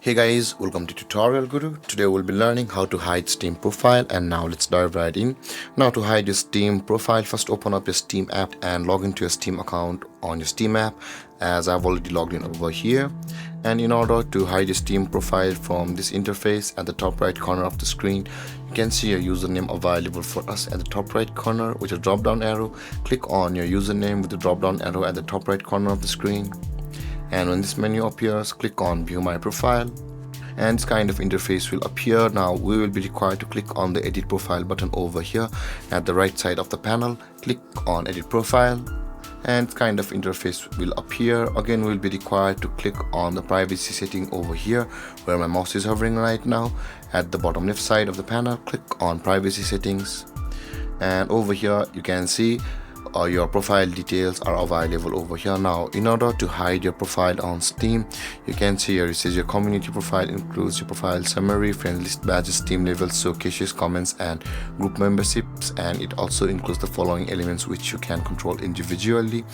Hey guys, welcome to Tutorial Guru. Today we'll be learning how to hide Steam profile, and now let's dive right in. Now to hide your Steam profile, first open up your Steam app and log into your Steam account on your Steam app, as I've already logged in over here. And in order to hide your Steam profile from this interface, at the top right corner of the screen you can see a username available for us at the top right corner with a drop down arrow. Click on your username with the drop down arrow at the top right corner of the screen. And when this menu appears, click on view my profile and this kind of interface will appear. Now we will be required to click on the edit profile button over here at the right side of the panel. Click on edit profile and this kind of interface will appear. Again, we'll be required to click on the privacy setting over here where my mouse is hovering right now. At the bottom left side of the panel, click on privacy settings, and over here you can see your profile details are available over here. Now in order to hide your profile on Steam, you can see here it says your community profile includes your profile summary, friend list, badges, Steam levels, showcases, comments and group memberships, and it also includes the following elements which you can control individually,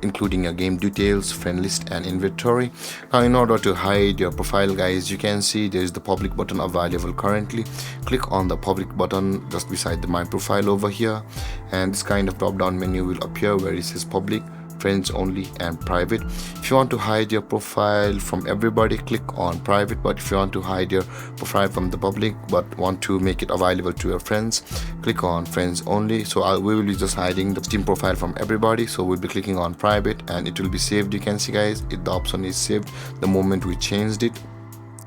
including your game details, friend list and inventory. Now in order to hide your profile guys, you can see there is the public button available currently. Click on the public button just beside the my profile over here, and this kind of drop down menu will appear where it says public, friends only and private. If you want to hide your profile from everybody, click on private, but if you want to hide your profile from the public but want to make it available to your friends, click on friends only. So we will be just hiding the Steam profile from everybody, so we'll be clicking on private and it will be saved. You can see guys, the option is saved the moment we changed it.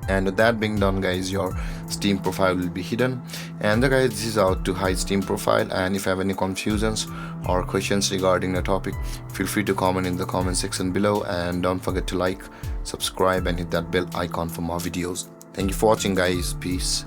And with that being done guys, your Steam profile will be hidden. And guys, this is how to hide Steam profile, and if you have any confusions or questions regarding the topic, feel free to comment in the comment section below, and don't forget to like, subscribe and hit that bell icon for more videos. Thank you for watching guys. Peace.